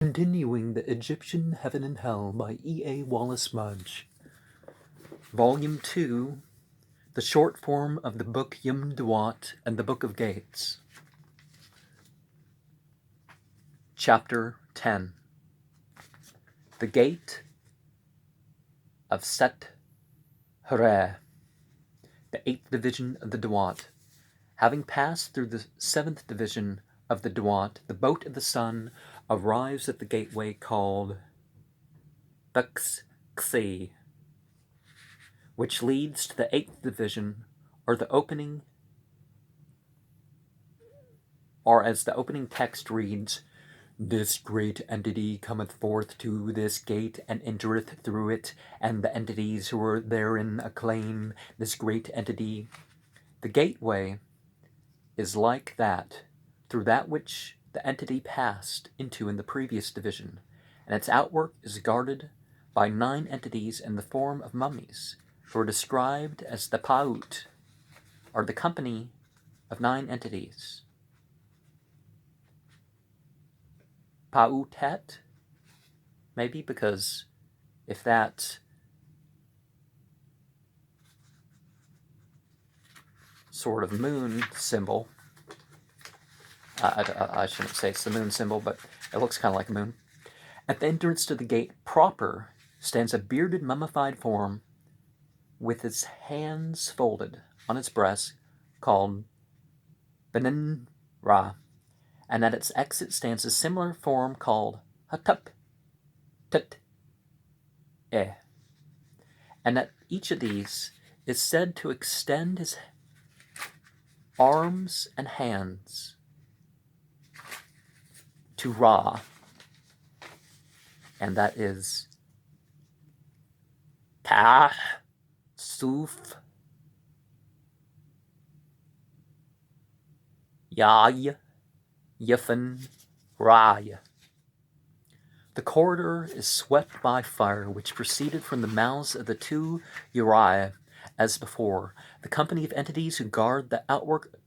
Continuing the Egyptian Heaven and Hell by E.A. Wallis Budge. Volume 2, the short form of the book Tuat and the Book of Gates. Chapter 10. The Gate of Hra-The, the 8th division of the Tuat. Having passed through the 7th division of the Tuat, the boat of the sun arrives at the gateway called Hra-8th, which leads to the 8th division, or as the opening text reads, "This great entity cometh forth to this gate, and entereth through it, and the entities who are therein acclaim this great entity." The gateway is like that through that which the entity passed into in the previous division, and its outwork is guarded by 9 entities in the form of mummies, who are described as the Tuat, or the company of 9 entities. Tuat, maybe, because if that sort of moon symbol, I shouldn't say it's the moon symbol, but it looks kind of like a moon. At the entrance to the gate proper stands a bearded mummified form with its hands folded on its breast, called Hra, and at its exit stands a similar form called Hra-8th. And at each of these is said to extend his arms and hands to Ra, and that is Tah, Suf, Yay, Yifan, Rai. The corridor is swept by fire, which proceeded from the mouths of the 2 Uriah, as before. The company of entities who guard the outwork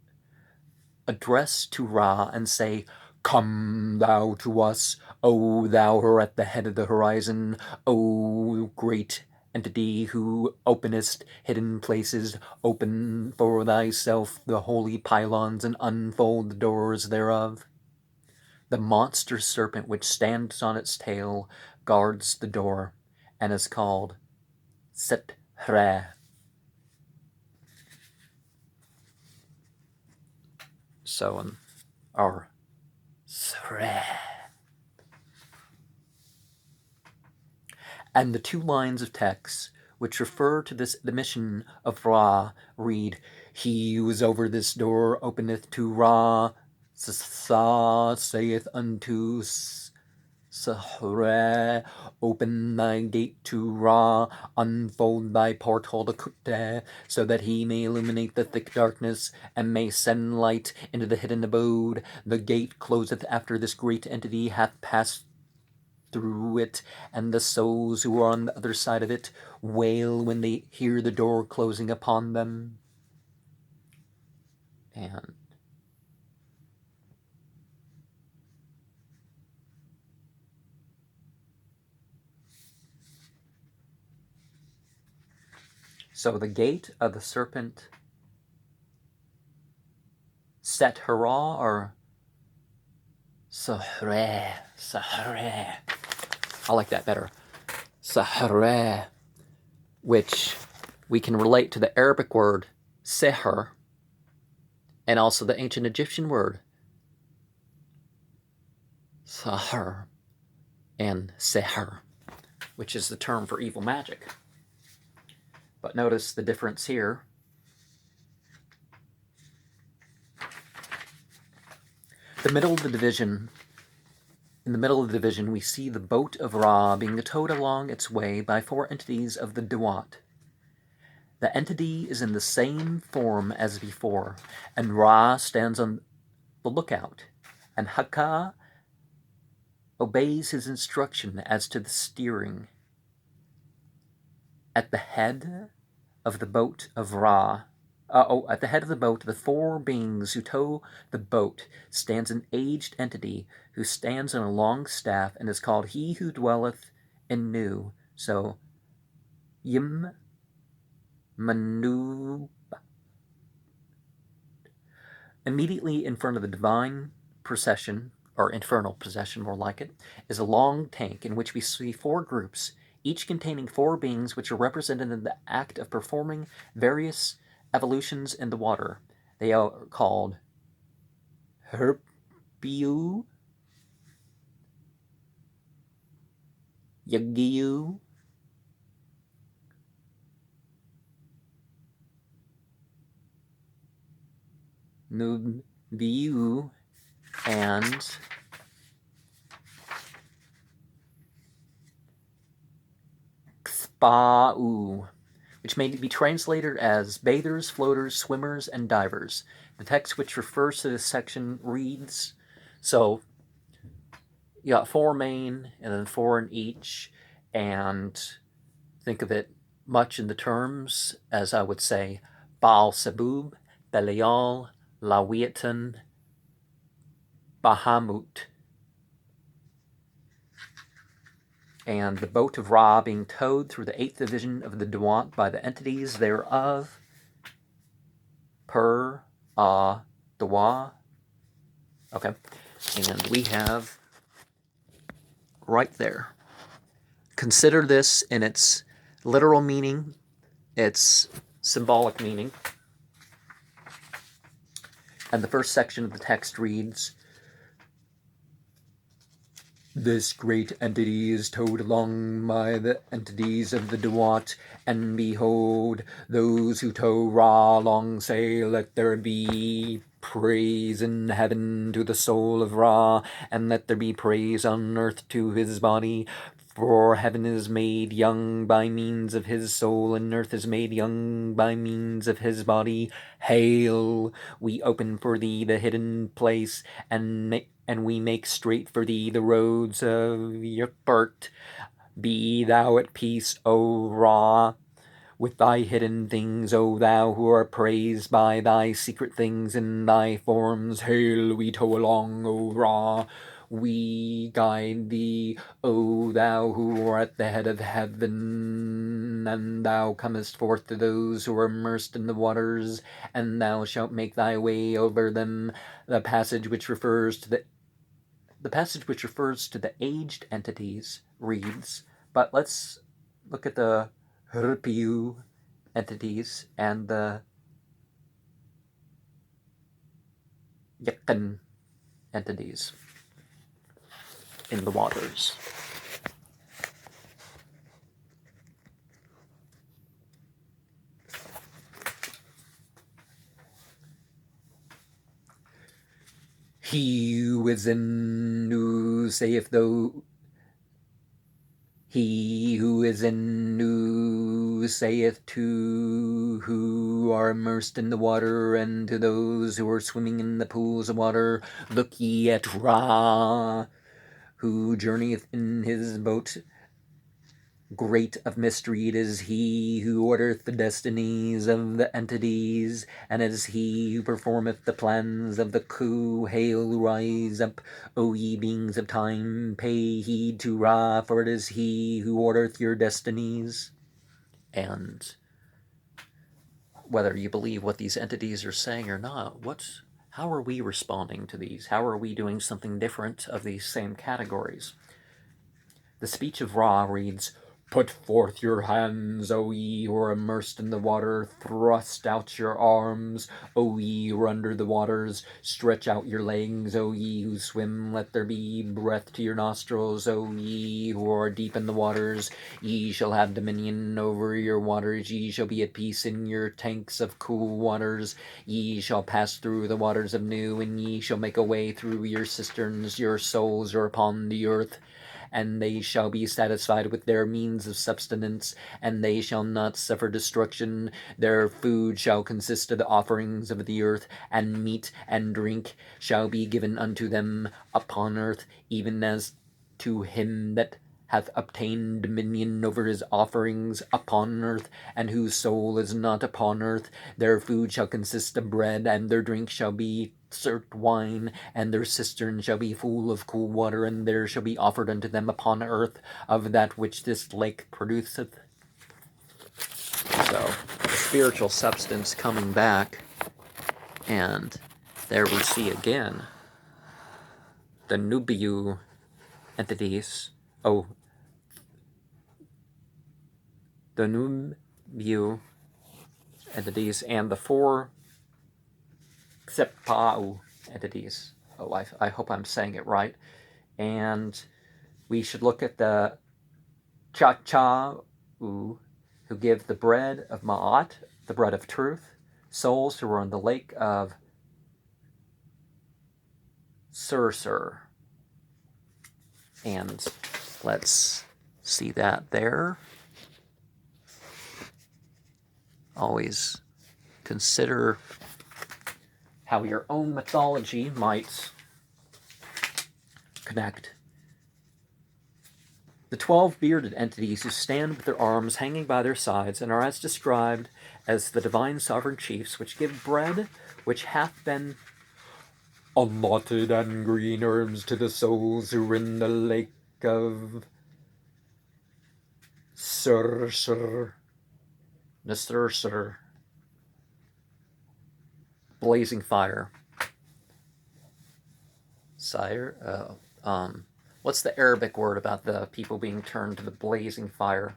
address to Ra and say, "Come thou to us, O thou who art at the head of the horizon, O great entity who openest hidden places, open for thyself the holy pylons and unfold the doors thereof." The monster serpent which stands on its tail guards the door and is called Hra. So, our Hra. And the 2 lines of text which refer to this admission of Ra read, "He who is over this door openeth to Ra, Sa saith unto Hra, open thy gate to Ra, unfold thy portal to Kute, so that he may illuminate the thick darkness, and may send light into the hidden abode. The gate closeth after this great entity hath passed through it, and the souls who are on the other side of it wail when they hear the door closing upon them." And so the gate of the serpent, Hra, or Hra. I like that better. Hra, which we can relate to the Arabic word sihr, and also the ancient Egyptian word sahar and sihr, which is the term for evil magic. But notice the difference here. In the middle of the division, we see the boat of Ra being towed along its way by 4 entities of the Tuat. The entity is in the same form as before, and Ra stands on the lookout, and Hra obeys his instruction as to the steering. At the head of the boat of Ra, At the head of the boat, the four beings who tow the boat, stands an aged entity who stands on a long staff and is called He Who Dwelleth in Nu. So, Yim Manu. Immediately in front of the divine procession, or infernal procession more like it, is a long tank in which we see four groups, each containing four beings which are represented in the act of performing various evolutions in the water. They are called Herpiu, Yagiu, Nubiu, and Xpa'u, which may be translated as bathers, floaters, swimmers, and divers. The text which refers to this section reads, so you got four main and then four in each, and think of it much in the terms as I would say Baal Sebub, Belial, Lawiatan, Bahamut. And the boat of Ra being towed through the 8th division of the Tuat by the entities thereof, Per, Dwa. Okay, and we have right there. Consider this in its literal meaning, its symbolic meaning. And the first section of the text reads, this great entity is towed along by the entities of the Tuat, and behold, those who tow Ra along say, let there be praise in heaven to the soul of Ra, and let there be praise on earth to his body. For heaven is made young by means of his soul, and earth is made young by means of his body. Hail! We open for thee the hidden place, and we make straight for thee the roads of Yukbert. Be thou at peace, O Ra, with thy hidden things, O thou who art praised by thy secret things in thy forms. Hail, we tow along, O Ra. We guide thee, O thou who art at the head of heaven, and thou comest forth to those who are immersed in the waters, and thou shalt make thy way over them. The passage which refers to the aged entities reads, but let's look at the Herpiu entities and the Yakan entities in the waters. He who is in Nu saith though. He who is in Nu saith to who are immersed in the water, and to those who are swimming in the pools of water, look ye at Ra, who journeyeth in his boat. Great of mystery, it is he who ordereth the destinies of the entities, and it is he who performeth the plans of the coup. Hail, rise up, O ye beings of time, pay heed to Ra, for it is he who ordereth your destinies. And whether you believe what these entities are saying or not, how are we responding to these? How are we doing something different of these same categories? The speech of Ra reads, put forth your hands, O ye who are immersed in the water. Thrust out your arms, O ye who are under the waters. Stretch out your legs, O ye who swim. Let there be breath to your nostrils, O ye who are deep in the waters. Ye shall have dominion over your waters. Ye shall be at peace in your tanks of cool waters. Ye shall pass through the waters of Nu, and ye shall make a way through your cisterns. Your souls are upon the earth, and they shall be satisfied with their means of subsistence, and they shall not suffer destruction. Their food shall consist of the offerings of the earth, and meat and drink shall be given unto them upon earth, even as to him that hath obtained dominion over his offerings upon earth, and whose soul is not upon earth. Their food shall consist of bread, and their drink shall be cert wine, and their cistern shall be full of cool water, and there shall be offered unto them upon earth of that which this lake produceth. So, spiritual substance coming back, and there we see again the Nubiu entities. Oh, the Nubiu entities and the 4 Xepau entities. Oh, I hope I'm saying it right. And we should look at the Cha-Cha-U, who give the bread of Ma'at, the bread of truth, souls who are on the lake of Sur. And let's see that there. Always consider how your own mythology might connect. The 12 bearded entities who stand with their arms hanging by their sides and are as described as the divine sovereign chiefs, which give bread which hath been allotted and green herbs to the souls who are in the lake of Sur, blazing fire. Sire, what's the Arabic word about the people being turned to the blazing fire?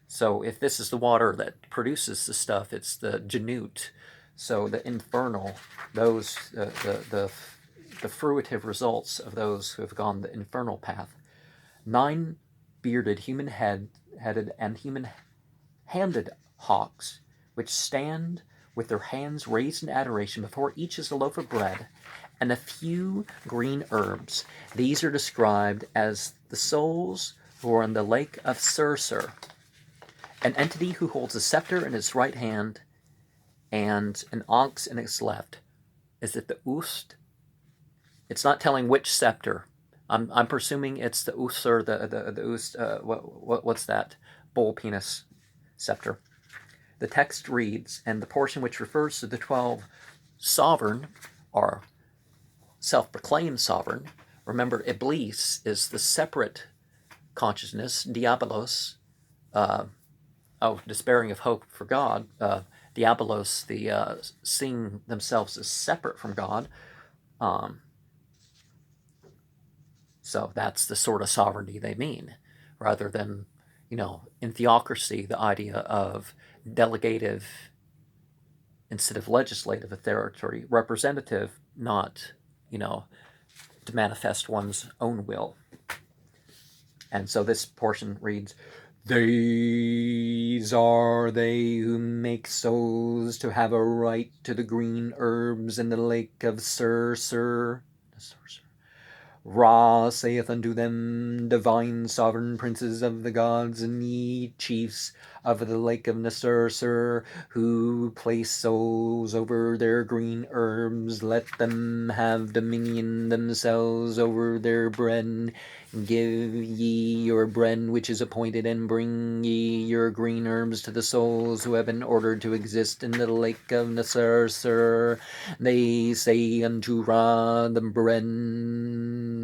So if this is the water that produces the stuff, it's the Janut. So the infernal, those the fruitive results of those who have gone the infernal path. 9 bearded, human-headed, and human-handed hawks, which stand with their hands raised in adoration. Before each is a loaf of bread and a few green herbs. These are described as the souls who are in the lake of Sur, an entity who holds a scepter in its right hand and an ox in its left. Is it the Ust? It's not telling which scepter. I'm presuming it's the Usur, the Ust. What's that? Bull penis scepter. The text reads, and the portion which refers to the 12 sovereign are self-proclaimed sovereign. Remember, Iblis is the separate consciousness. Diabolos, despairing of hope for God. Diabolos, the seeing themselves as separate from God. So that's the sort of sovereignty they mean, rather than, in theocracy, the idea of delegative instead of legislative authority, representative, not, to manifest one's own will. And so this portion reads, these are they who make souls to have a right to the green herbs in the lake of Sur. Ra saith unto them, divine sovereign princes of the gods, and ye chiefs of the lake of Sur, who place souls over their green herbs, let them have dominion themselves over their bread. Give ye your bread which is appointed, and bring ye your green herbs to the souls who have been ordered to exist in the lake of Sur. They say unto Ra, the bread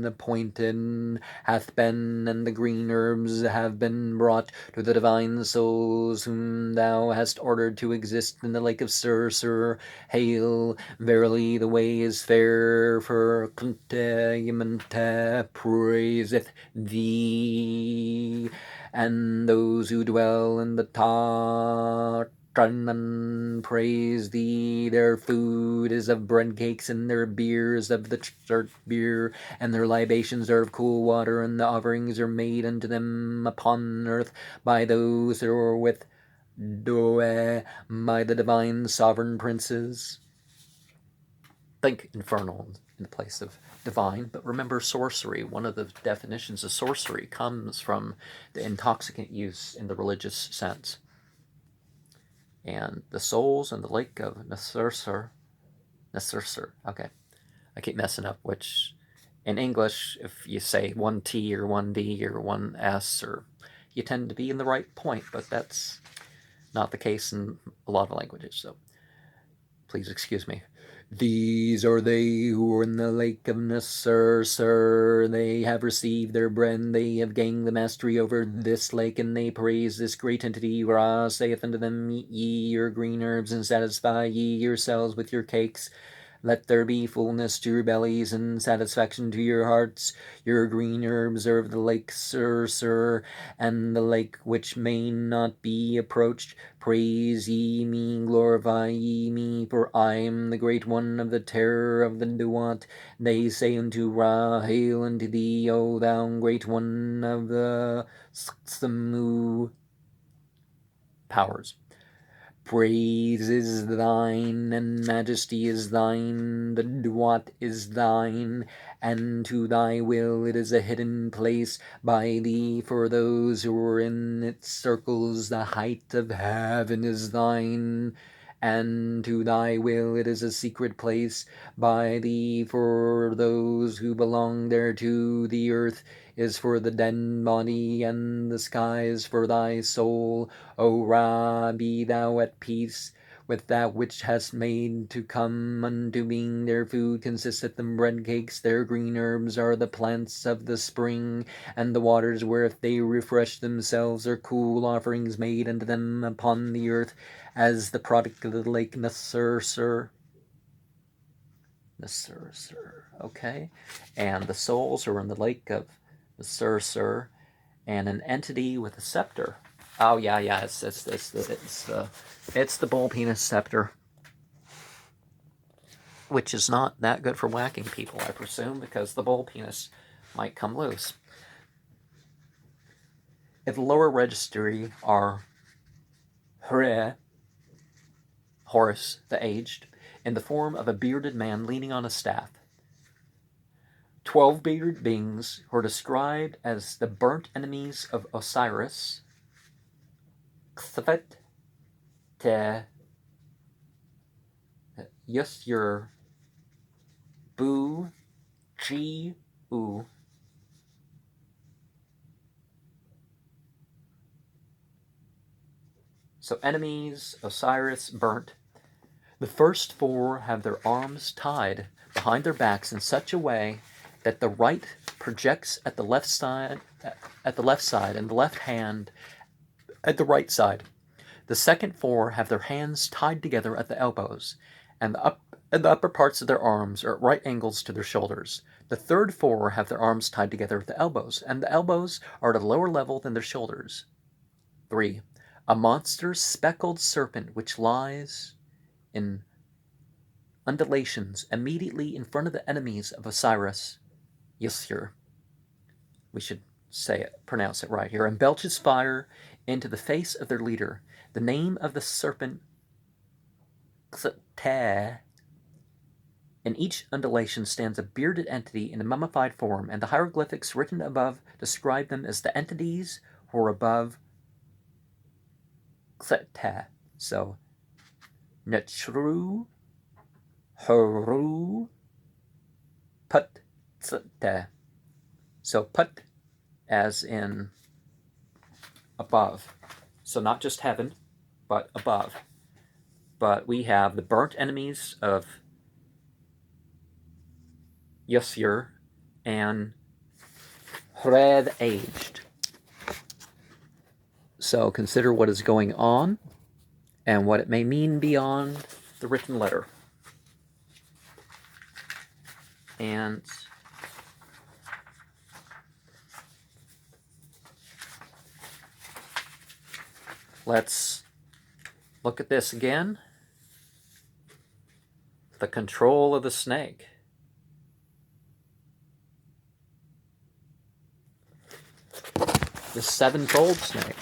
appointed hath been, and the green herbs have been brought to the divine souls whom thou hast ordered to exist in the lake of Sur. Hail, verily the way is fair, for Kunte praiseth thee, and those who dwell in the Tartan praise thee. Their food is of bread cakes, and their beer is of the church beer, and their libations are of cool water, and the offerings are made unto them upon earth by those who are with Doe, by the divine sovereign princes. Think infernal in the place of divine, but remember sorcery. One of the definitions of sorcery comes from the intoxicant use in the religious sense. And the souls in the lake of Sur. Okay, I keep messing up which In English, if you say one T or one D or one S, or you tend to be in the right point, but that's not the case in a lot of languages, so please excuse me. These are they who are in the lake of Nasser, sir. They have received their bread, they have gained the mastery over this lake, and they praise this great entity. Ra saith unto them, eat ye your green herbs, and satisfy ye yourselves with your cakes. Let there be fullness to your bellies and satisfaction to your hearts. Your green herbs are of the lake, sir, and the lake which may not be approached. Praise ye me, glorify ye me, for I am the great one of the terror of the Tuat. They say unto Ra, hail unto thee, O thou great one of the Samu powers. Praise is thine, and majesty is thine, the Tuat is thine, and to thy will it is a hidden place by thee for those who are in its circles. The height of heaven is thine, and to thy will it is a secret place by thee for those who belong thereto. The earth is for the dead body, and the sky is for thy soul. O Ra, be thou at peace with that which hast made to come unto being. Their food consisteth in bread cakes, their green herbs are the plants of the spring, and the waters wherewith they refresh themselves are cool offerings made unto them upon the earth, as the product of the lake Nasser, sir. Okay. And the souls are in the lake of Nasser, sir, and an entity with a scepter. Oh yeah, it's the bull penis scepter, which is not that good for whacking people, I presume, because the bull penis might come loose. At the lower registry are Hra, Horus the Aged, in the form of a bearded man leaning on a staff. 12 bearded beings who are described as the burnt enemies of Osiris, Tuat, Yusur, Bu, G, U. So enemies, Osiris, burnt. The first 4 have their arms tied behind their backs in such a way that the right projects at the left side, and the left hand at the right side. The second 4 have their hands tied together at the elbows, and the upper parts of their arms are at right angles to their shoulders. The third 4 have their arms tied together at the elbows, and the elbows are at a lower level than their shoulders. 3. A monster speckled serpent which lies in undulations immediately in front of the enemies of Osiris, Yusur. We should pronounce it right here, and belches fire into the face of their leader. The name of the serpent, Hra-8th. In each undulation stands a bearded entity in a mummified form, and the hieroglyphics written above describe them as the entities who are above Hra-8th. So, Natru, Haru, Put, Hra-8th. So Put as in above. So not just heaven, but above. But we have the burnt enemies of Yusur and Hra the Aged. So consider what is going on and what it may mean beyond the written letter. And let's look at this again. The control of the snake. The sevenfold snake.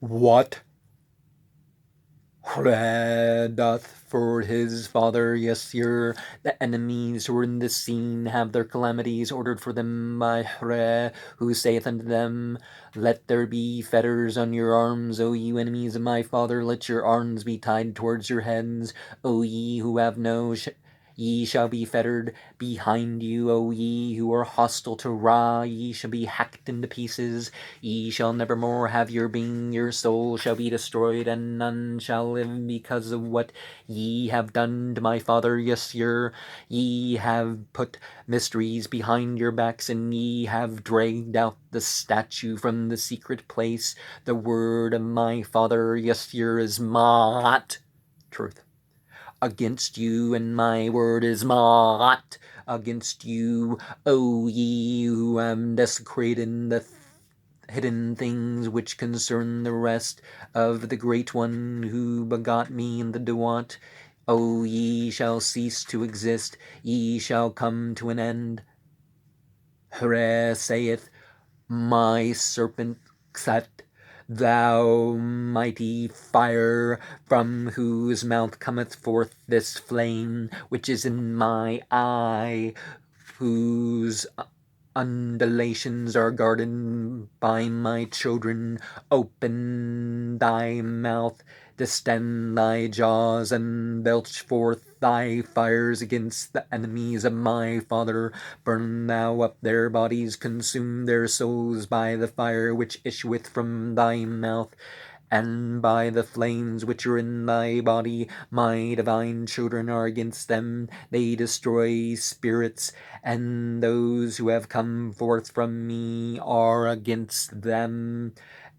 What? Hra doth for his father Yasir. The enemies who are in this scene have their calamities ordered for them by Hra, who saith unto them, Let there be fetters on your arms, O you enemies of my father, let your arms be tied towards your heads, O ye who have no ye shall be fettered behind you, O ye who are hostile to Ra, ye shall be hacked into pieces, ye shall never more have your being, your soul shall be destroyed, and none shall live because of what ye have done to my father Yasir. Ye have put mysteries behind your backs, and ye have dragged out the statue from the secret place. The word of my father Yasir is Ma'at, truth, against you, and my word is Ma'at against you, O ye who have desecrated the hidden things which concern the rest of the Great One who begot me in the Tuat. O ye shall cease to exist, ye shall come to an end. Hra saith, My serpent Tuat, thou mighty fire, from whose mouth cometh forth this flame, which is in my eye, whose undulations are guarded by my children. Open thy mouth, distend thy jaws, and belch forth thy fires against the enemies of my father. Burn thou up their bodies, consume their souls by the fire which issueth from thy mouth, and by the flames which are in thy body. My divine children are against them. They destroy spirits, and those who have come forth from me are against them,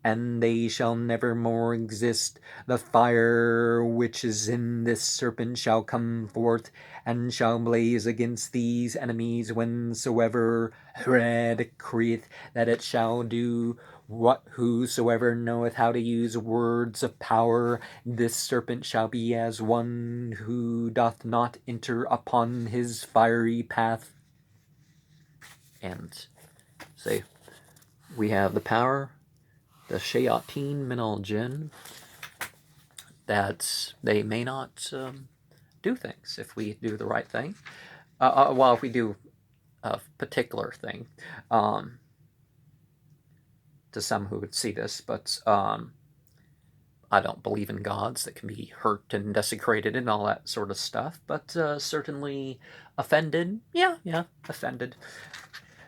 and they shall never more exist. The fire which is in this serpent shall come forth, and shall blaze against these enemies whensoever Hra decreeth that it shall do. Whosoever knoweth how to use words of power, this serpent shall be as one who doth not enter upon his fiery path. And say, we have the power, the Shayateen min al Jinn, that they may not do things if we do the right thing. Well, if we do a particular thing. To some who would see this, but I don't believe in gods that can be hurt and desecrated and all that sort of stuff, but certainly offended. Yeah, offended.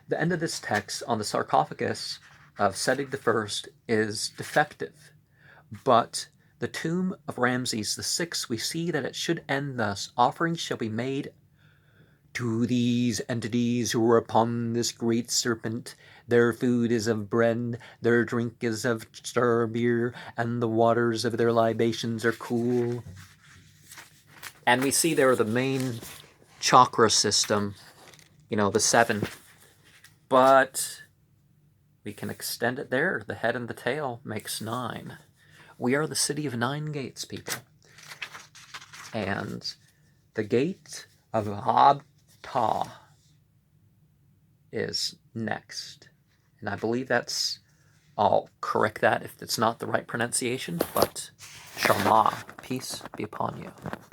The end of this text on the sarcophagus of Seti I is defective, but the tomb of Ramses VI, we see that it should end thus: offerings shall be made to these entities who are upon this great serpent. Their food is of bread, their drink is of star beer, and the waters of their libations are cool. And we see there the main chakra system, the 7. But we can extend it there. The head and the tail makes 9. We are the city of 9 gates, people. And the gate of Hra-8th is next. And I believe I'll correct that if it's not the right pronunciation, but Sharma, peace be upon you.